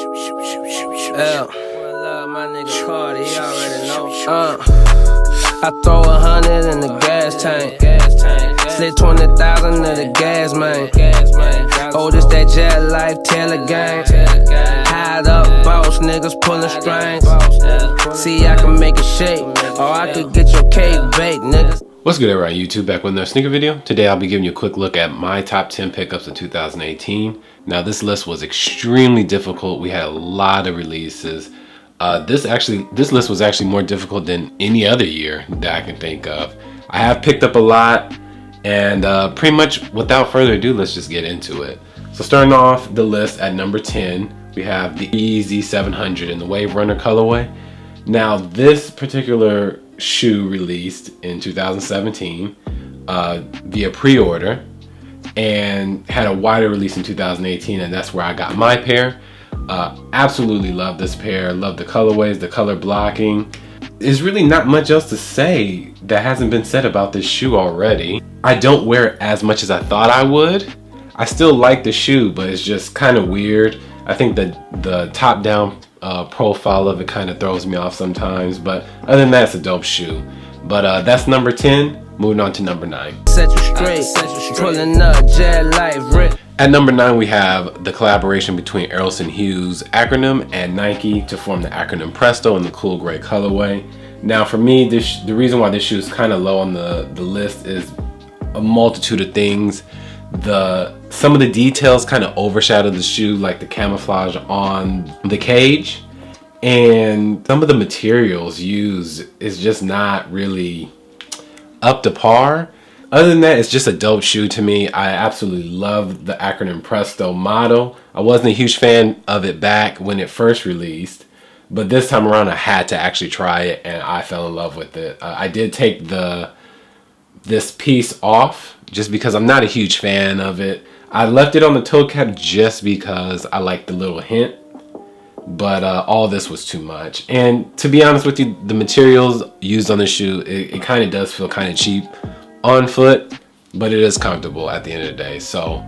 My nigga Cardi, he already know. I throw 100 in the gas tank. Slid 20,000 in the gas, man. Oh, this that jet life, Taylor gang. Hide up, boss niggas pulling strings. See, I can make it shake, or I could get your cake baked, niggas. What's good, everyone? YouTube back with another sneaker video. Today I'll be giving you a quick look at my top 10 pickups of 2018. Now this list was extremely difficult. We had a lot of releases. This list was actually more difficult than any other year that I can think of. I have picked up a lot, and pretty much without further ado, let's just get into it. So starting off the list at number 10, we have the Easy 700 in the Wave Runner colorway. Now this particular shoe released in 2017 via pre-order and had a wider release in 2018, and that's where I got my pair. Absolutely love this pair, love the colorways, the color blocking. There's really not much else to say that hasn't been said about this shoe already. I don't wear it as much as I thought I would. I still like the shoe, but it's just kind of weird. I think that the top-down profile of it kind of throws me off sometimes, but other than that, it's a dope shoe. But that's number 10. Moving on to number 9. Set you straight, pulling up, jet life, rip. At number 9, we have the collaboration between Eros and Hughes Acronym and Nike to form the Acronym Presto in the cool gray colorway. Now for me, the reason why this shoe is kind of low on the list is a multitude of things. Some of the details kind of overshadow the shoe, like the camouflage on the cage, and some of the materials used is just not really up to par. Other than that, it's just a dope shoe to me. I absolutely love the Acronym Presto model. I wasn't a huge fan of it back when it first released, but this time around I had to actually try it, and I fell in love with it. I did take this piece off just because I'm not a huge fan of it. I left it on the toe cap just because I like the little hint, but all this was too much. And to be honest with you, the materials used on the shoe, it kind of does feel kind of cheap on foot, but it is comfortable at the end of the day. So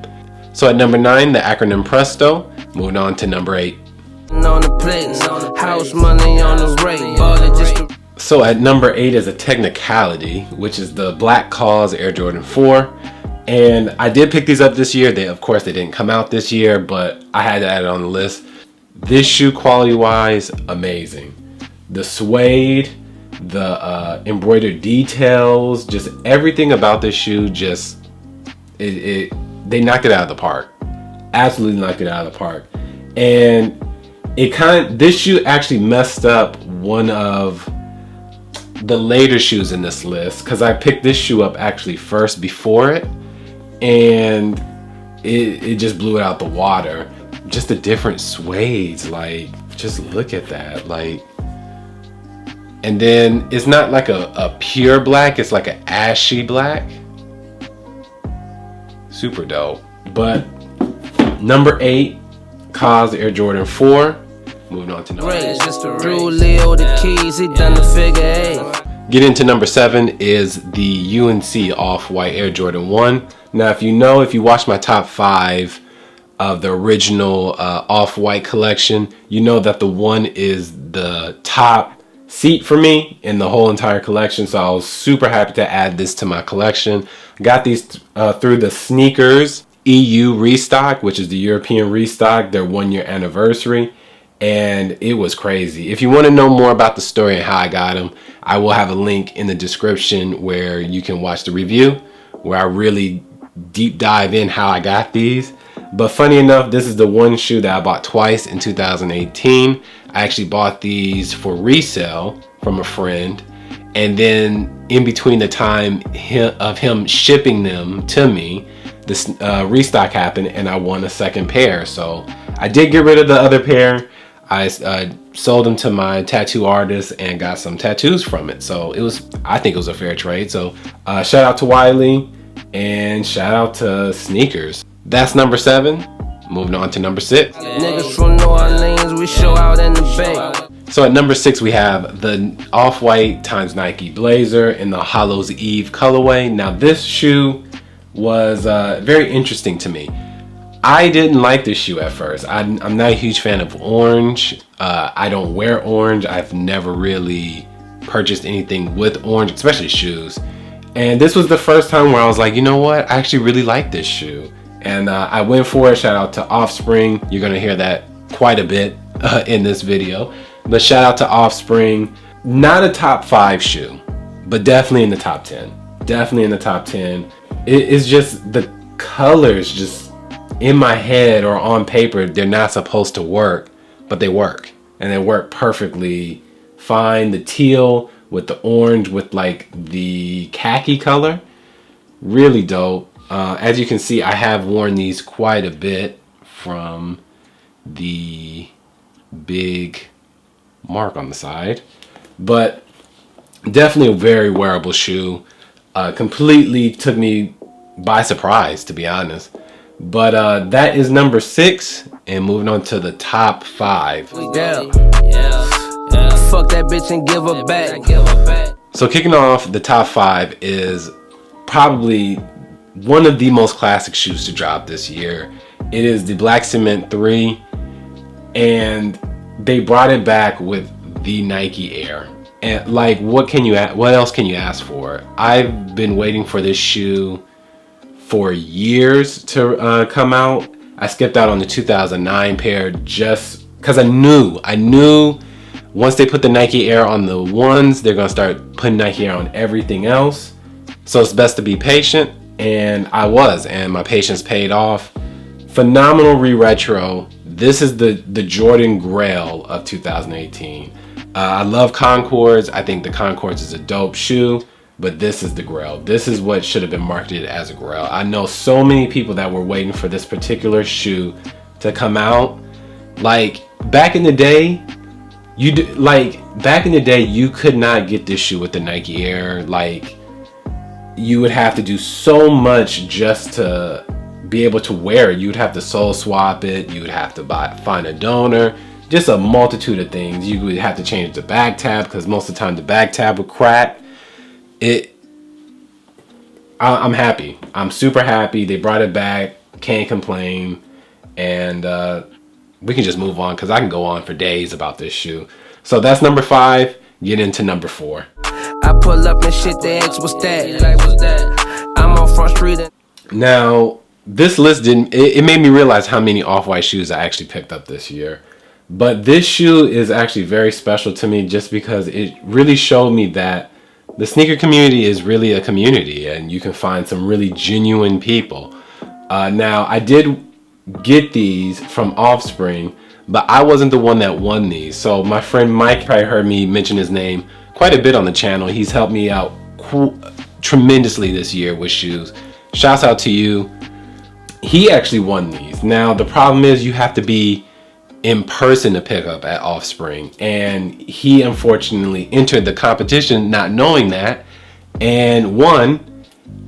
at number 9, the Acronym Presto. Moving on to number 8. On the plate, house money on the rate. So at number 8 is a technicality, which is the Black Cause Air Jordan 4. And I did pick these up this year. Of course, they didn't come out this year, but I had to add it on the list. This shoe quality-wise, amazing. The suede, the embroidered details, just everything about this shoe, just they knocked it out of the park. Absolutely knocked it out of the park. And this shoe actually messed up one of the later shoes in this list, because I picked this shoe up actually first before it, and it just blew it out the water. Just the different suedes, like, just look at that, like. And then it's not like a pure black, it's like an ashy black. Super dope. But number 8, Cause Air Jordan 4. Moving on to number 8. Get into number 7 is the UNC OffWhite Air Jordan 1. Now if you watch my top 5 of the original Off-White collection, you know that the 1 is the top seat for me in the whole entire collection. So I was super happy to add this to my collection. I got these through the Sneakers EU restock, which is the European restock, their 1-year anniversary. And it was crazy. If you want to know more about the story and how I got them, I will have a link in the description where you can watch the review, where I really deep dive in how I got these. But funny enough, this is the one shoe that I bought twice in 2018. I actually bought these for resale from a friend, and then in between the time of him shipping them to me, this restock happened and I won a second pair. So I did get rid of the other pair. I sold them to my tattoo artist and got some tattoos from it. So I think it was a fair trade. So shout out to Wiley and shout out to Sneakers. That's number 7. Moving on to number 6. Niggas from New Orleans, we show out in the Bay. So at number 6, we have the Off-White x Nike Blazer in the Hallows Eve colorway. Now this shoe was very interesting to me. I didn't like this shoe at first. I'm not a huge fan of orange. I don't wear orange. I've never really purchased anything with orange, especially shoes. And this was the first time where I was like, you know what? I actually really like this shoe. And I went for it. Shout out to Offspring. You're going to hear that quite a bit in this video. But shout out to Offspring. Not a top 5 shoe, but definitely in the top 10. Definitely in the top 10. It is just the colors just in my head or on paper, they're not supposed to work, but they work. And they work perfectly fine. The teal with the orange with like the khaki color, really dope. As you can see, I have worn these quite a bit from the big mark on the side, but definitely a very wearable shoe. Completely took me by surprise, to be honest. But that is number 6, and moving on to the top 5. Fuck that bitch and give her back. So kicking off the top 5 is probably one of the most classic shoes to drop this year. It is the Black Cement 3, and they brought it back with the Nike Air. And like, what else can you ask for? I've been waiting for this shoe for years to come out. I skipped out on the 2009 pair just because I knew once they put the Nike Air on the ones, they're gonna start putting Nike Air on everything else. So it's best to be patient, and I was, and my patience paid off. Phenomenal re-retro. This is the Jordan Grail of 2018. I love Concords. I think the Concords is a dope shoe, but this is the Grail. This is what should have been marketed as a Grail. I know so many people that were waiting for this particular shoe to come out. Like back in the day, you could not get this shoe with the Nike Air. Like, you would have to do so much just to be able to wear it. You would have to sole swap it. You would have to find a donor. Just a multitude of things. You would have to change the bag tab because most of the time the bag tab would crack. I'm happy. I'm super happy. They brought it back. Can't complain. And we can just move on because I can go on for days about this shoe. So that's number 5. Get into number 4. I pull up and shit, the X was that. Like, what's that? I'm on Front Street. Now, this list it made me realize how many Off-White shoes I actually picked up this year. But this shoe is actually very special to me just because it really showed me that the sneaker community is really a community and you can find some really genuine people. Now, I did get these from Offspring, but I wasn't the one that won these. So my friend Mike probably heard me mention his name quite a bit on the channel. He's helped me out tremendously this year with shoes. Shouts out to you. He actually won these. Now, the problem is you have to be in person to pick up at Offspring, and he unfortunately entered the competition not knowing that and won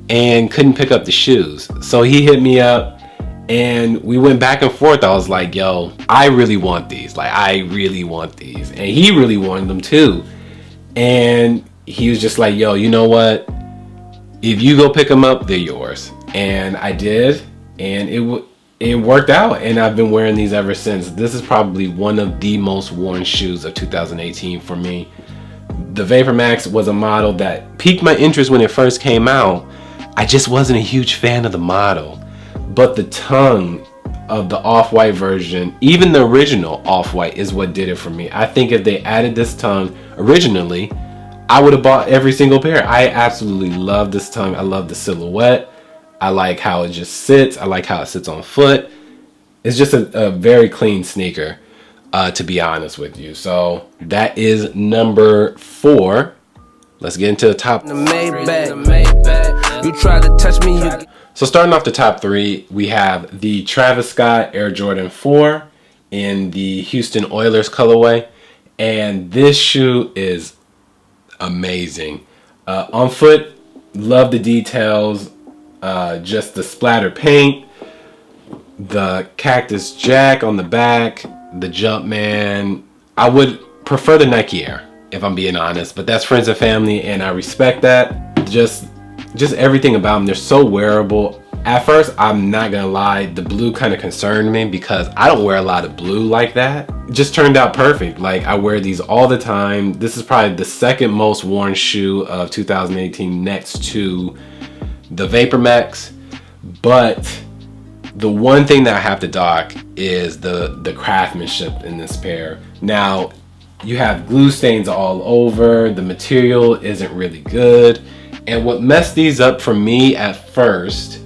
and couldn't pick up the shoes. So he hit me up and we went back and forth. I was like, yo, I really want these. Like, I really want these. And he really wanted them too. And he was just like, yo, you know what? If you go pick them up, they're yours. And I did, and it worked out, and I've been wearing these ever since. This is probably one of the most worn shoes of 2018 for me. The Vapor Max was a model that piqued my interest when it first came out. I just wasn't a huge fan of the model, but the tongue of the Off-White version, even the original Off-White, is what did it for me. I think if they added this tongue originally, I would have bought every single pair. I absolutely love this tongue. I love the silhouette. I like how it just sits. I like how it sits on foot. It's just a very clean sneaker, to be honest with you. So that is number 4. Let's get into the top. The Maybach. You try to touch me, you. So starting off the top 3, we have the Travis Scott Air Jordan 4 in the Houston Oilers colorway. And this shoe is amazing. On foot, love the details. Just the splatter paint, the Cactus Jack on the back, the Jumpman. I would prefer the Nike Air, if I'm being honest, but that's friends and family, and I respect that. Just everything about them. They're so wearable. At first, I'm not gonna lie, the blue kind of concerned me because I don't wear a lot of blue like that. It just turned out perfect. Like, I wear these all the time. This is probably the second most worn shoe of 2018 next to the Vapor Max. But the one thing that I have to dock is the craftsmanship in this pair. Now, you have glue stains all over. The material isn't really good. And what messed these up for me at first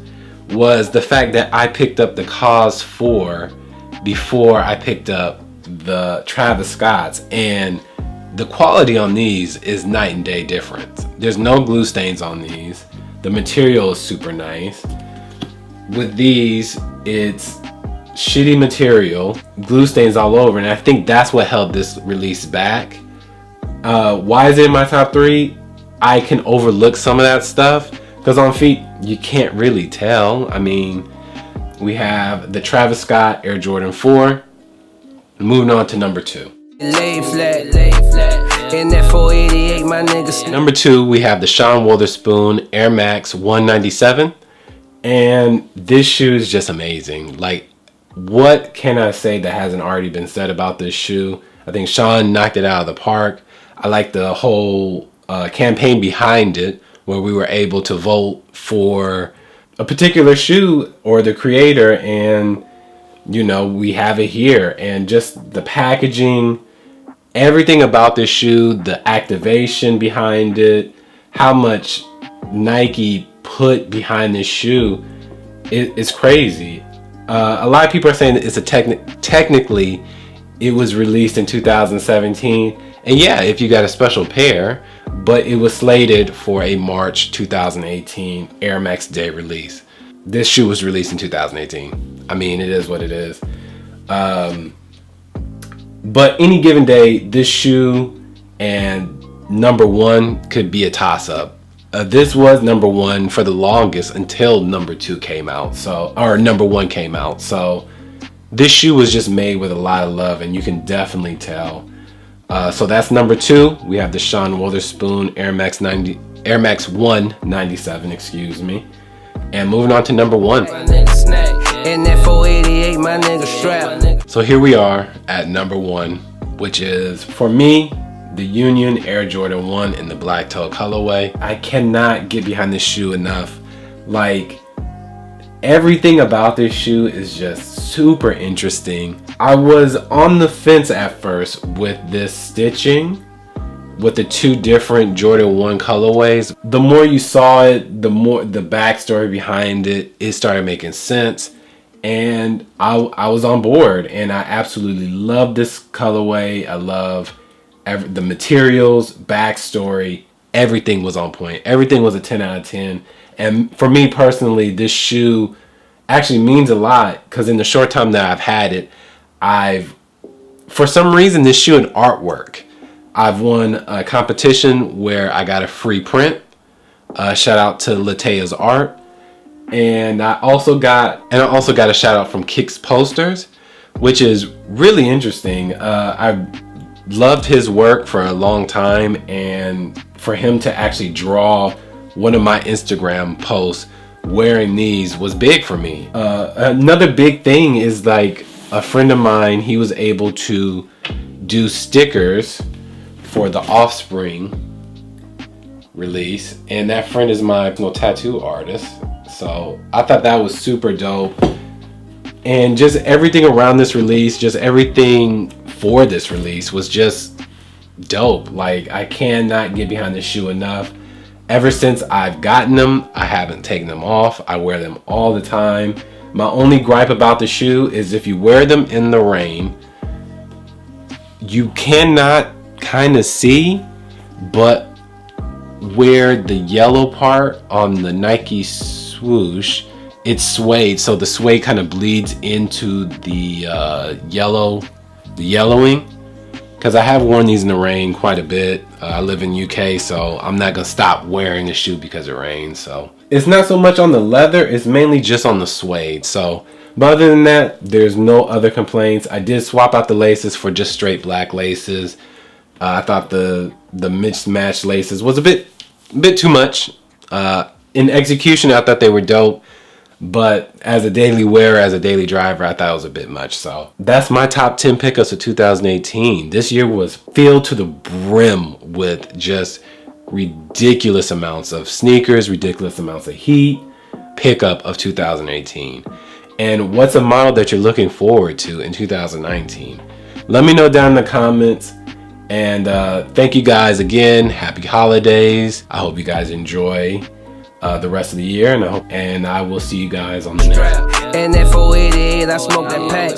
was the fact that I picked up the Cause 4 before I picked up the Travis Scott's, and the quality on these is night and day difference. There's no glue stains on these. The material is super nice. With these, it's shitty material, glue stains all over, and I think that's what held this release back. Why is it in my top 3? I can overlook some of that stuff because on feet you can't really tell. I mean, we have the Travis Scott Air Jordan 4. Moving on to number 2. Lay flat. In that 488, my niggas. Number 2, we have the Sean Wotherspoon Air Max 197. And this shoe is just amazing. Like, what can I say that hasn't already been said about this shoe? I think Sean knocked it out of the park. I like the whole campaign behind it, where we were able to vote for a particular shoe or the creator, and you know, we have it here. And just the packaging, everything about this shoe, the activation behind it, how much Nike put behind this shoe, it's crazy. A lot of people are saying that it's a technically it was released in 2017, and yeah, if you got a special pair, but it was slated for a March 2018 Air Max Day release. This shoe was released in 2018. I mean, it is what it is. But any given day, this shoe and number 1 could be a toss-up. This was number 1 for the longest until number 2 came out. Or number 1 came out. So this shoe was just made with a lot of love, and you can definitely tell. So that's number 2. We have the Sean Wotherspoon Air Max 197, excuse me. And moving on to number 1. So here we are at number 1, which is, for me, the Union Air Jordan 1 in the black toe colorway. I cannot get behind this shoe enough. Like, everything about this shoe is just super interesting. I was on the fence at first with this stitching, with the 2 different Jordan 1 colorways. The more you saw it, the more the backstory behind it started making sense. And I was on board, and I absolutely love this colorway. I love the materials, backstory, everything was on point. Everything was a 10 out of 10. And for me personally, this shoe actually means a lot, because in the short time that I've had it, for some reason, this shoe and artwork, I've won a competition where I got a free print. Shout out to Latea's Art. And I also got a shout out from Kicks Posters, which is really interesting. I loved his work for a long time, and for him to actually draw one of my Instagram posts wearing these was big for me. Another big thing is, like, a friend of mine, he was able to do stickers for the Offspring release, and that friend is my tattoo artist. So I thought that was super dope. And just everything around this release, just everything for this release was just dope. Like, I cannot get behind this shoe enough. Ever since I've gotten them, I haven't taken them off. I wear them all the time. My only gripe about the shoe is if you wear them in the rain, you cannot kind of see, but where the yellow part on the Nike swoosh, it's suede, so the suede kind of bleeds into the yellowing. Because I have worn these in the rain quite a bit. I live in UK, so I'm not gonna stop wearing the shoe because it rains. So it's not so much on the leather, it's mainly just on the suede. So, but other than that, there's no other complaints. I did swap out the laces for just straight black laces. I thought the mismatched laces was a bit too much. In execution, I thought they were dope, But as a daily wearer, as a daily driver, I thought it was a bit much. So that's my top 10 pickups of 2018. This year was filled to the brim with just ridiculous amounts of sneakers, ridiculous amounts of heat. Pickup of 2018. And what's a model that you're looking forward to in 2019? Let me know down in the comments. And thank you guys again. Happy holidays. I hope you guys enjoy the rest of the year, and I will see you guys on the next. And that 488, I smoke that pack.